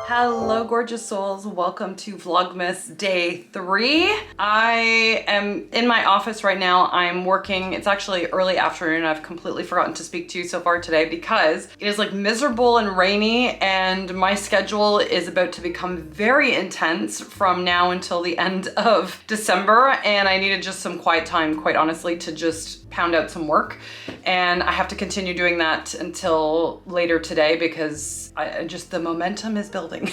Hello gorgeous souls, welcome to Vlogmas day 3. I am in my office right now. I'm working, it's actually early afternoon. I've completely forgotten to speak to you so far today because it is like miserable and rainy and my schedule is about to become very intense from now until the end of December, and I needed just some quiet time, quite honestly, to just pound out some work. And I have to continue doing that until later today because the momentum is building,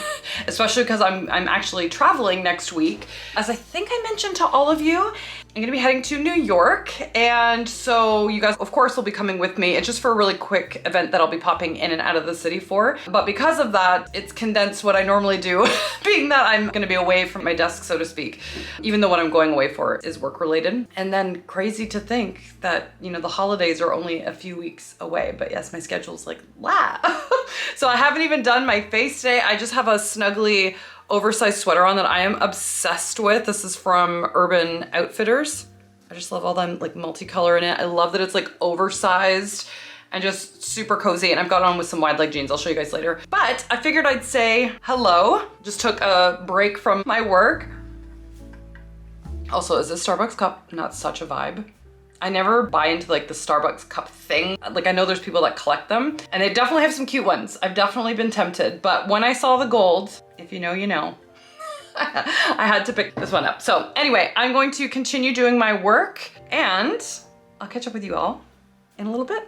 especially because I'm actually traveling next week. As I think I mentioned to all of you, I'm gonna be heading to New York. And so you guys, of course, will be coming with me. It's just for a really quick event that I'll be popping in and out of the city for. But because of that, it's condensed what I normally do, being that I'm gonna be away from my desk, so to speak, even though what I'm going away for is work related. And then crazy to think that, you know, the holidays are only a few weeks away, but yes, my schedule's like, wow. So I haven't even done my face today. I just have a snuggly oversized sweater on that I am obsessed with. This is from Urban Outfitters. I just love all them like multicolor in it. I love that it's like oversized and just super cozy, and I've got it on with some wide leg jeans. I'll show you guys later. But I figured I'd say hello. Just took a break from my work. Also, is this Starbucks cup not such a vibe? I never buy into like the Starbucks cup thing. Like I know there's people that collect them and they definitely have some cute ones. I've definitely been tempted, but when I saw the gold, if you know, you know, I had to pick this one up. So anyway, I'm going to continue doing my work and I'll catch up with you all in a little bit.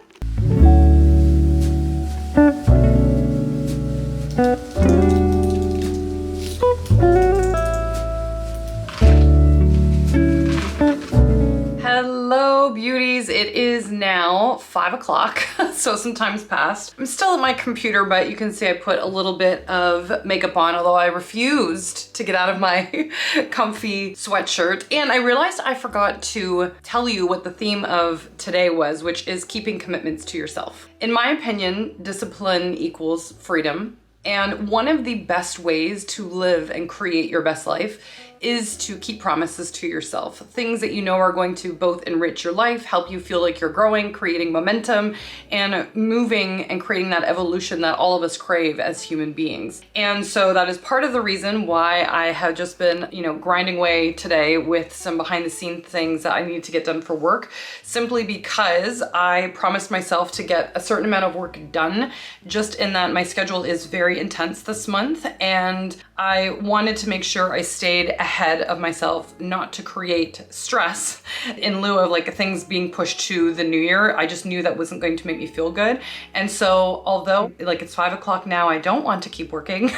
Hello beauties, it is now 5 o'clock, so some time's passed. I'm still at my computer, but you can see I put a little bit of makeup on, although I refused to get out of my comfy sweatshirt. And I realized I forgot to tell you what the theme of today was, which is keeping commitments to yourself. In my opinion, discipline equals freedom. And one of the best ways to live and create your best life is to keep promises to yourself. Things that you know are going to both enrich your life, help you feel like you're growing, creating momentum, and moving and creating that evolution that all of us crave as human beings. And so that is part of the reason why I have just been, you know, grinding away today with some behind the scenes things that I need to get done for work, simply because I promised myself to get a certain amount of work done, just in that my schedule is very intense this month. And I wanted to make sure I stayed ahead of myself, not to create stress in lieu of like things being pushed to the new year. I just knew that wasn't going to make me feel good. And so although like it's 5 o'clock now, I don't want to keep working.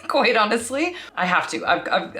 Quite honestly, I have to.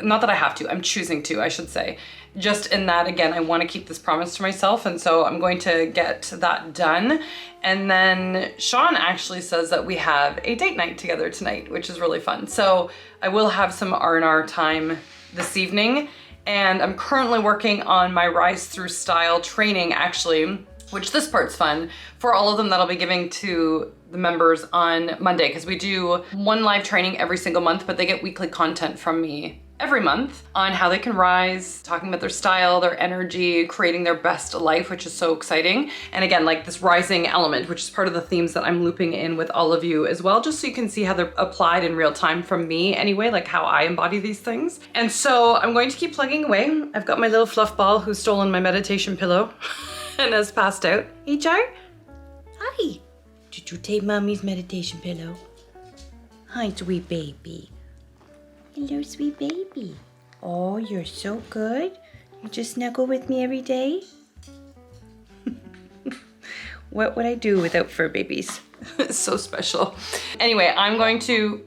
Not that I have to, I'm choosing to, I should say. Just in that, again, I want to keep this promise to myself, and so I'm going to get that done. And then Sean actually says that we have a date night together tonight, which is really fun. So I will have some R&R time this evening, and I'm currently working on my Rise Through Style training, actually, which this part's fun, for all of them that I'll be giving to the members on Monday, because we do one live training every single month, but they get weekly content from me every month on how they can rise, talking about their style, their energy, creating their best life, which is so exciting. And again, like this rising element, which is part of the themes that I'm looping in with all of you as well, just so you can see how they're applied in real time from me anyway, like how I embody these things. And so I'm going to keep plugging away. I've got my little fluff ball who's stolen my meditation pillow and has passed out. Hey, Jar. Hi. Did you take mommy's meditation pillow? Hi, sweet baby. Hello, sweet baby. Oh, you're so good. You just snuggle with me every day? What would I do without fur babies? It's so special. Anyway, I'm going to,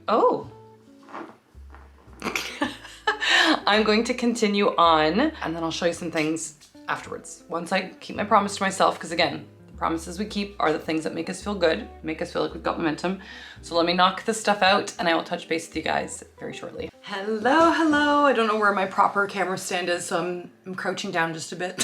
I'm going to continue on, and then I'll show you some things afterwards. Once I keep my promise to myself, because again, promises we keep are the things that make us feel good, make us feel like we've got momentum. So let me knock this stuff out and I will touch base with you guys very shortly. Hello, hello. I don't know where my proper camera stand is, so I'm crouching down just a bit.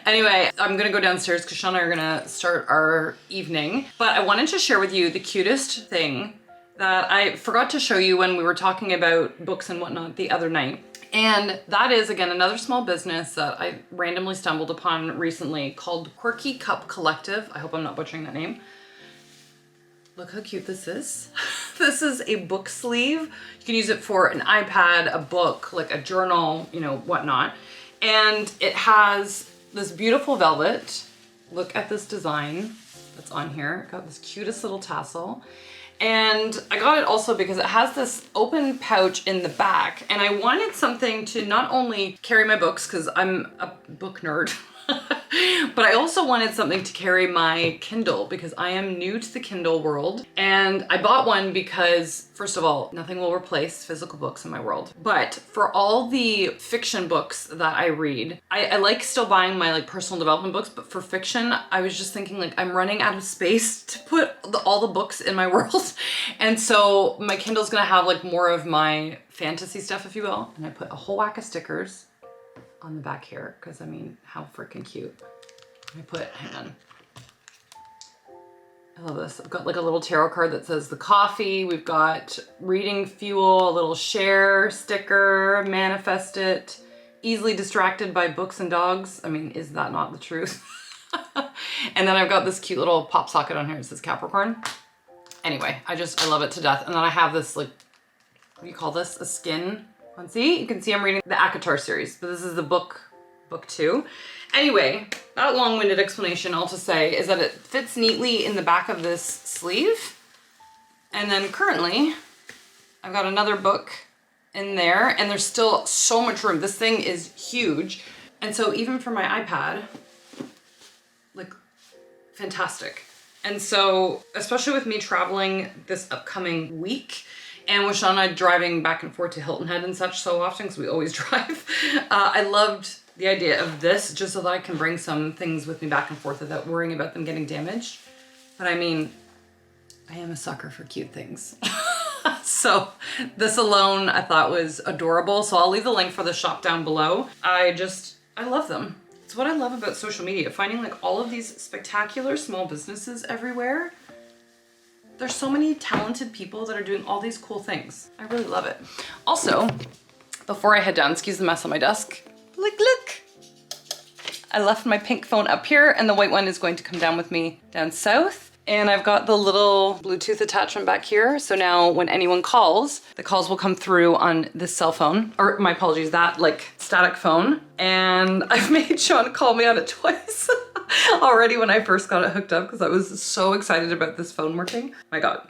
Anyway, I'm gonna go downstairs because Sean and I are gonna start our evening. But I wanted to share with you the cutest thing that I forgot to show you when we were talking about books and whatnot the other night. And that is, again, another small business that I randomly stumbled upon recently called Quirky Cup Collective. I hope I'm not butchering that name. Look how cute this is. This is a book sleeve. You can use it for an iPad, a book, like a journal, you know, whatnot. And it has this beautiful velvet. Look at this design that's on here. Got this cutest little tassel. And I got it also because it has this open pouch in the back, and I wanted something to not only carry my books, because I'm a book nerd, but I also wanted something to carry my Kindle because I am new to the Kindle world. And I bought one because, first of all, nothing will replace physical books in my world. But for all the fiction books that I read, I like still buying my like personal development books, but for fiction, I was just thinking like I'm running out of space to put all the books in my world. And so my Kindle's gonna have like more of my fantasy stuff, if you will. And I put a whole whack of stickers on the back here, because I mean, how freaking cute. I put, hang on. I love this. I've got like a little tarot card that says the coffee. We've got reading fuel, a little share sticker, manifest it, easily distracted by books and dogs. I mean, is that not the truth? And then I've got this cute little pop socket on here. It says Capricorn. Anyway, I love it to death. And then I have this like, what do you call this? A skin. And see, you can see I'm reading the ACOTAR series, but this is the book 2. Anyway, that long-winded explanation, all to say, is that it fits neatly in the back of this sleeve. And then currently, I've got another book in there, and there's still so much room. This thing is huge. And so even for my iPad, like, fantastic. And so, especially with me traveling this upcoming week, and with Sean and I driving back and forth to Hilton Head and such so often, because we always drive, I loved the idea of this just so that I can bring some things with me back and forth without worrying about them getting damaged. But I mean, I am a sucker for cute things. So this alone I thought was adorable. So I'll leave the link for the shop down below. I love them. It's what I love about social media, finding like all of these spectacular small businesses everywhere. There's so many talented people that are doing all these cool things. I really love it. Also, before I head down, excuse the mess on my desk. Look. I left my pink phone up here and the white one is going to come down with me down south. And I've got the little Bluetooth attachment back here. So now when anyone calls, the calls will come through on this cell phone, or my apologies, that like static phone. And I've made Sean call me on it twice already when I first got it hooked up because I was so excited about this phone working. My God,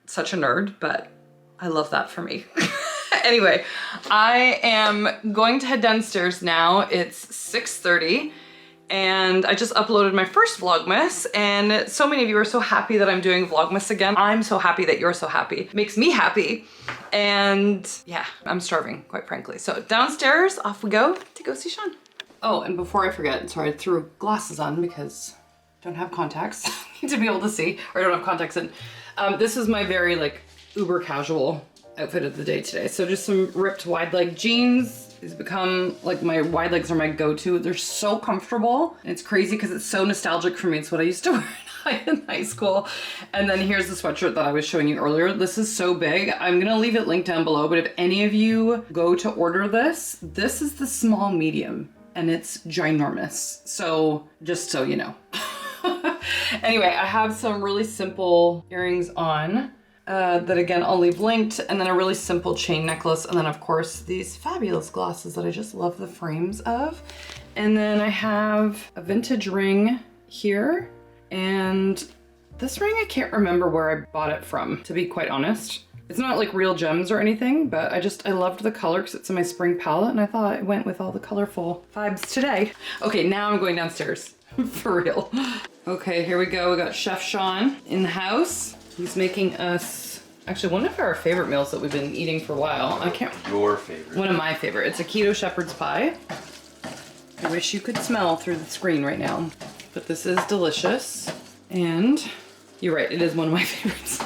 such a nerd, but I love that for me. Anyway, I am going to head downstairs now. It's 6:30. And I just uploaded my first Vlogmas, and so many of you are so happy that I'm doing Vlogmas again. I'm so happy that you're so happy. It makes me happy. And yeah, I'm starving, quite frankly. So downstairs, off we go to go see Sean. Oh, and before I forget, sorry, I threw glasses on because I don't have contacts. Need to be able to see, or I don't have contacts in. This is my very like uber casual outfit of the day today. So just some ripped wide leg jeans. It's become like my wide legs are my go-to. They're so comfortable. And it's crazy because it's so nostalgic for me. It's what I used to wear in high school. And then here's the sweatshirt that I was showing you earlier. This is so big. I'm gonna leave it linked down below, but if any of you go to order this, this is the small medium and it's ginormous. So just so you know. Anyway, I have some really simple earrings on. That again, I'll leave linked, and then a really simple chain necklace, and then of course these fabulous glasses that I just love the frames of. And then I have a vintage ring here, and this ring I can't remember where I bought it from, to be quite honest. It's not like real gems or anything, but I loved the color because it's in my spring palette, and I thought it went with all the colorful vibes today. Okay, now I'm going downstairs, for real. Okay, here we go. We got Chef Sean in the house. He's making us, actually one of our favorite meals that we've been eating for a while. I can't. Your favorite. One of my favorite. It's a keto shepherd's pie. I wish you could smell through the screen right now, but this is delicious. And you're right, it is one of my favorites.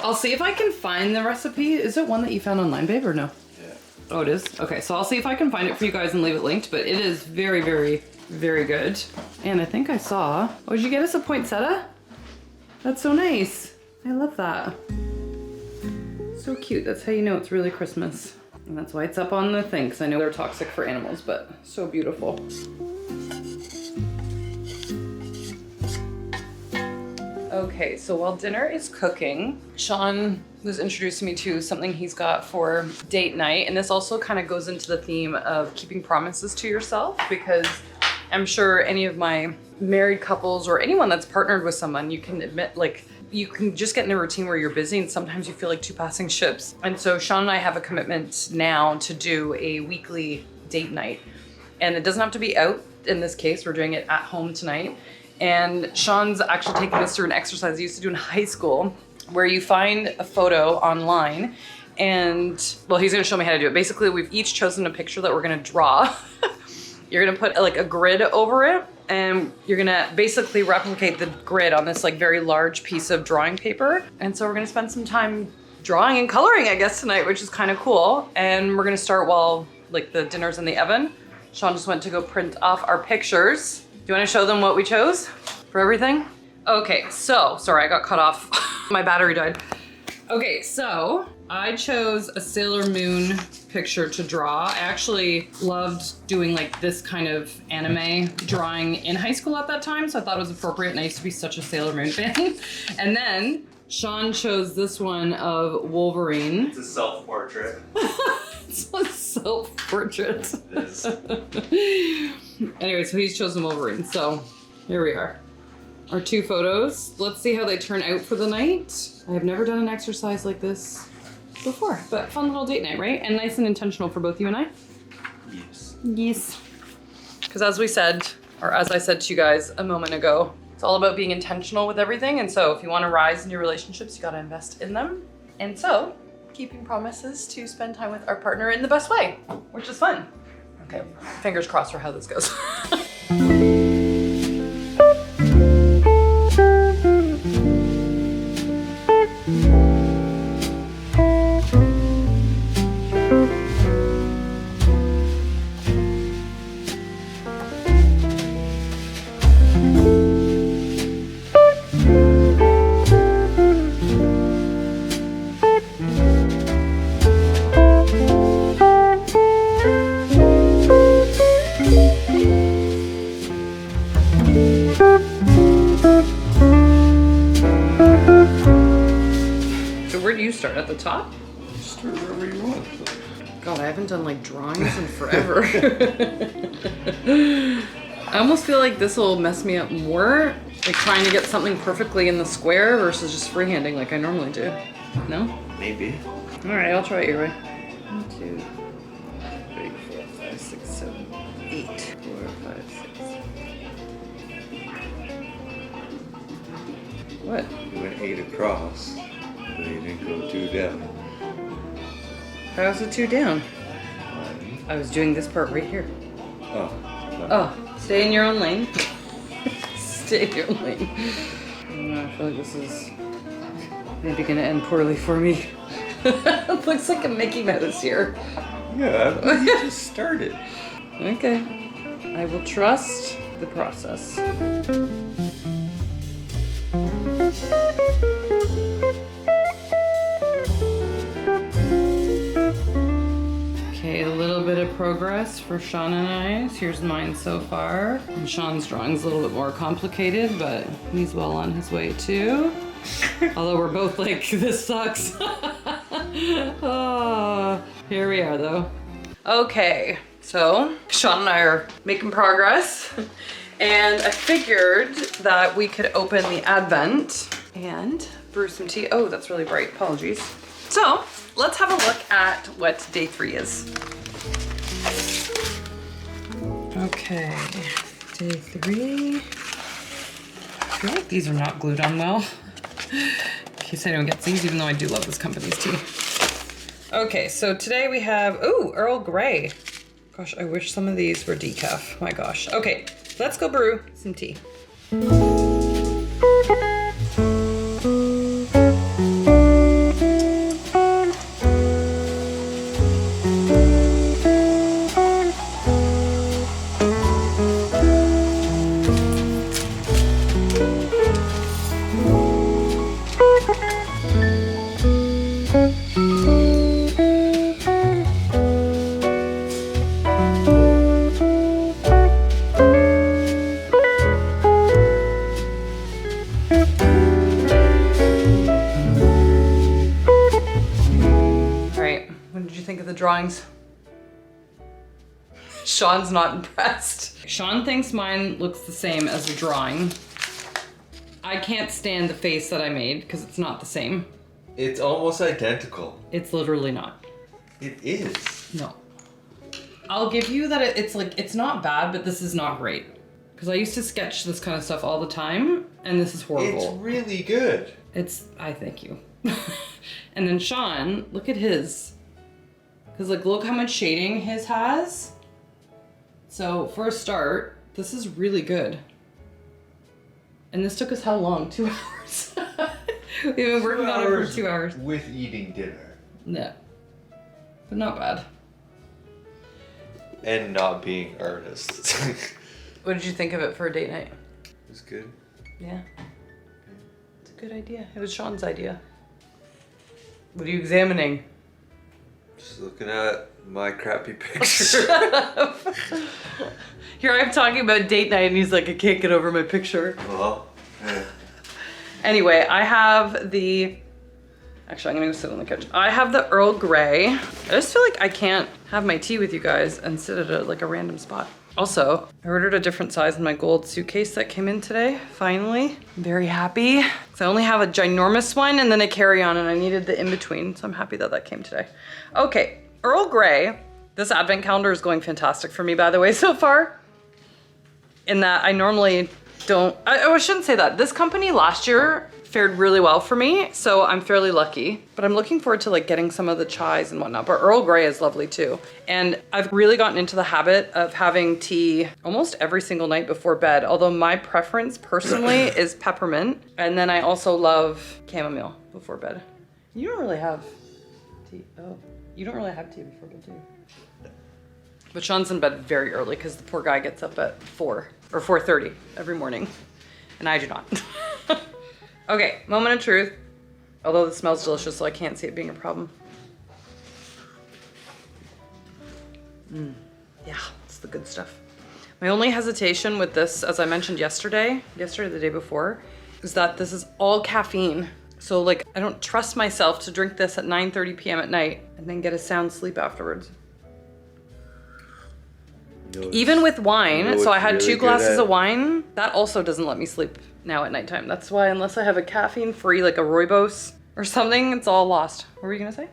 I'll see if I can find the recipe. Is it one that you found online, babe, or no? Yeah. Oh, it is? Okay, so I'll see if I can find it for you guys and leave it linked, but it is very, very, very good. And I think I saw, oh, did you get us a poinsettia? That's so nice. I love that. So cute. That's how you know it's really Christmas. And that's why it's up on the thing, because I know they're toxic for animals, but so beautiful. Okay, so while dinner is cooking, Sean was introducing me to something he's got for date night. And this also kind of goes into the theme of keeping promises to yourself, because I'm sure any of my married couples or anyone that's partnered with someone, you can admit, like, you can just get in a routine where you're busy and sometimes you feel like two passing ships. And so Sean and I have a commitment now to do a weekly date night. And it doesn't have to be out. In this case, we're doing it at home tonight. And Sean's actually taking us through an exercise he used to do in high school where you find a photo online and, well, he's gonna show me how to do it. Basically, we've each chosen a picture that we're gonna draw. You're gonna put like a grid over it and you're gonna basically replicate the grid on this like very large piece of drawing paper. And so we're gonna spend some time drawing and coloring, I guess, tonight, which is kind of cool. And we're gonna start while like the dinner's in the oven. Sean just went to go print off our pictures. Do you wanna show them what we chose for everything? Okay, so, sorry, I got cut off. My battery died. Okay, so I chose a Sailor Moon picture to draw. I actually loved doing like this kind of anime drawing in high school at that time, so I thought it was appropriate, and I used to be such a Sailor Moon fan. And then Sean chose this one of Wolverine. It's a self-portrait. It's a self-portrait. It is. Anyway, so he's chosen Wolverine, so here we are. Our two photos. Let's see how they turn out for the night. I have never done an exercise like this before, but fun little date night, right? And nice and intentional for both you and I. Yes. Yes. Because as we said, or as I said to you guys a moment ago, it's all about being intentional with everything. And so if you want to rise in your relationships, you got to invest in them. And so keeping promises to spend time with our partner in the best way, which is fun. Okay, fingers crossed for how this goes. Start at the top? Start wherever you want. God, I haven't done like drawings in forever. I almost feel like this will mess me up more, like trying to get something perfectly in the square versus just freehanding like I normally do. No? Maybe. All right, I'll try it your way. 1, 2, 3, 4, 5, 6, 7, 8. 4, 5, 6. What? You went 8 across. But you didn't go 2 down. How's it 2 down? I was doing this part right here. Oh. No. Oh, stay in your own lane. Stay in your own lane. I don't know, I feel like this is maybe gonna end poorly for me. It looks like a Mickey Mouse here. Yeah, but you just started. Okay. I will trust the process. Okay, a little bit of progress for Sean and I. Here's mine so far. And Sean's drawing's a little bit more complicated, but he's well on his way too. Although we're both like, this sucks. Oh, here we are though. Okay, so Sean and I are making progress. And I figured that we could open the Advent and brew some tea. Oh, that's really bright, apologies. So let's have a look at what day 3 is. Okay, day 3. I feel like these are not glued on well. In case anyone gets these, even though I do love this company's tea. Okay, so today we have, ooh, Earl Grey. Gosh, I wish some of these were decaf, my gosh. Okay, let's go brew some tea. the drawings. Sean's not impressed. Sean thinks mine looks the same as the drawing. I can't stand the face that I made because it's not the same. It's almost identical. It's literally not. It is. No. I'll give you that it's like, it's not bad, but this is not great. Because I used to sketch this kind of stuff all the time, and this is horrible. It's really good. I thank you. And then Sean, look at his. Because like, look how much shading his has. So for a start, this is really good. And this took us how long? 2 hours? We've been working on it for 2 hours. With eating dinner. Yeah. But not bad. And not being earnest. What did you think of it for a date night? It was good. Yeah. It's a good idea. It was Sean's idea. What are you examining? Just looking at my crappy picture. Here I'm talking about date night and he's like, I can't get over my picture. Well, yeah. Anyway, I have the, actually I'm gonna go sit on the couch. I have the Earl Grey. I just feel like I can't have my tea with you guys and sit at a random spot. Also, I ordered a different size in my gold suitcase that came in today, finally. I'm very happy. So I only have a ginormous one and then a carry-on and I needed the in-between, so I'm happy that that came today. Okay, Earl Grey. This advent calendar is going fantastic for me, by the way, so far. In that I normally don't, I shouldn't say that. This company last year fared really well for me, so I'm fairly lucky. But I'm looking forward to like getting some of the chais and whatnot, but Earl Grey is lovely too. And I've really gotten into the habit of having tea almost every single night before bed, although my preference personally is peppermint. And then I also love chamomile before bed. You don't really have tea, oh. You don't really have tea before bed, do you? But Sean's in bed very early because the poor guy gets up at 4 or 4:30 every morning, and I do not. Okay, moment of truth. Although this smells delicious, so I can't see it being a problem. Yeah, it's the good stuff. My only hesitation with this, as I mentioned yesterday, the day before, is that this is all caffeine. So like, I don't trust myself to drink this at 9:30 p.m. at night and then get a sound sleep afterwards. Even with wine, so I had really 2 glasses of wine, that also doesn't let me sleep now at nighttime. That's why unless I have a caffeine-free, like a rooibos or something, it's all lost. What were you gonna say?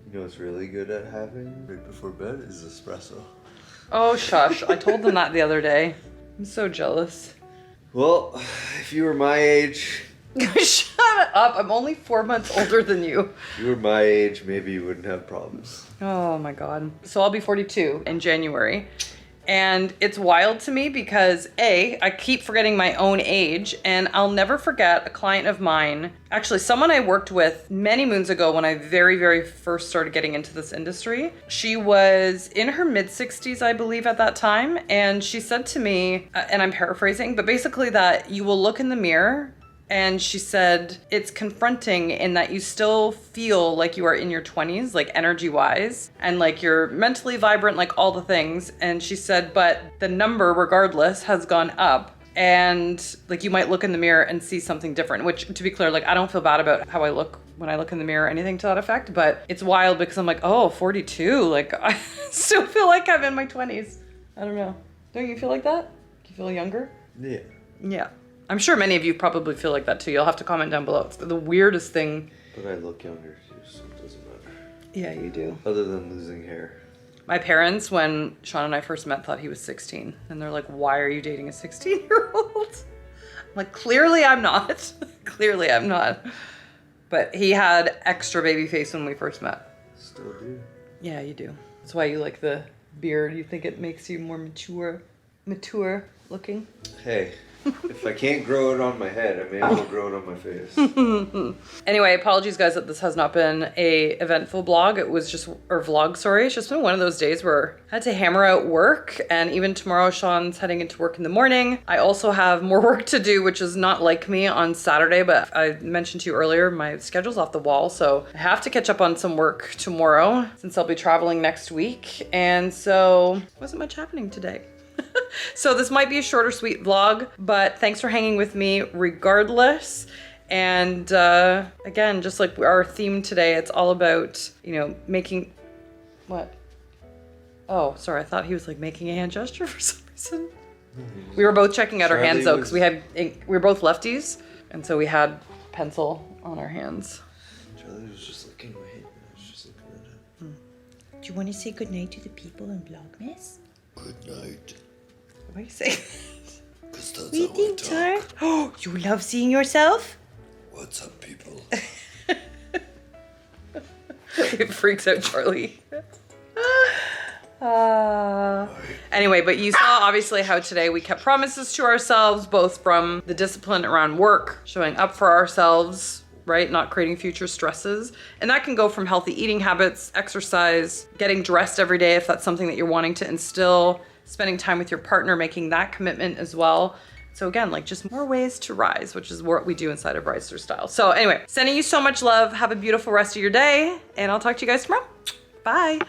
You know what's really good at having right before bed is espresso. Oh, shush. I told them that the other day. I'm so jealous. Well, if you were my age... Shut up. I'm only 4 months older than you. If you were my age, maybe you wouldn't have problems. Oh my God. So I'll be 42 in January. And it's wild to me because A, I keep forgetting my own age, and I'll never forget a client of mine, actually someone I worked with many moons ago when I very, very first started getting into this industry. She was in her mid-60s, I believe at that time. And she said to me, and I'm paraphrasing, but basically that you will look in the mirror. And she said, it's confronting in that you still feel like you are in your 20s, like energy-wise, and like you're mentally vibrant, like all the things. And she said, but the number, regardless, has gone up. And like you might look in the mirror and see something different, which to be clear, like I don't feel bad about how I look when I look in the mirror or anything to that effect, but it's wild because I'm like, oh, 42, like I still feel like I'm in my 20s. I don't know. Don't you feel like that? Do you feel younger? Yeah. Yeah. I'm sure many of you probably feel like that too. You'll have to comment down below. It's the weirdest thing. But I look younger too, so it doesn't matter. Yeah, you do. Other than losing hair. My parents, when Sean and I first met, thought he was 16. And they're like, why are you dating a 16-year-old? I'm like, clearly I'm not. Clearly I'm not. But he had extra baby face when we first met. Still do. Yeah, you do. That's why you like the beard. You think it makes you more mature looking? Hey. If I can't grow it on my head, I may as well grow it on my face. Anyway, apologies guys that this has not been a eventful vlog. It was just, or vlog, sorry. It's just been one of those days where I had to hammer out work, and even tomorrow Sean's heading into work in the morning. I also have more work to do, which is not like me on Saturday, but I mentioned to you earlier, my schedule's off the wall, so I have to catch up on some work tomorrow since I'll be traveling next week. And so wasn't much happening today. So this might be a shorter, sweet vlog, but thanks for hanging with me regardless. And again, just like our theme today, it's all about, you know, making... What? Oh, sorry. I thought he was like making a hand gesture for some reason. We were both checking out our hands though, because we were both lefties, and so we had pencil on our hands. Charlie was just looking away, and I was just looking at him. Do you want to say goodnight to the people in Vlogmas? Good night. Why are you saying Because that's We how I think, talk. Tar. Oh, you love seeing yourself? What's up, people? It freaks out Charlie. Anyway, but you saw obviously how today we kept promises to ourselves, both from the discipline around work, showing up for ourselves, right? Not creating future stresses. And that can go from healthy eating habits, exercise, getting dressed every day if that's something that you're wanting to instill, spending time with your partner, making that commitment as well. So again, like just more ways to rise, which is what we do inside of Rise Through Style. So anyway, sending you so much love. Have a beautiful rest of your day, and I'll talk to you guys tomorrow. Bye.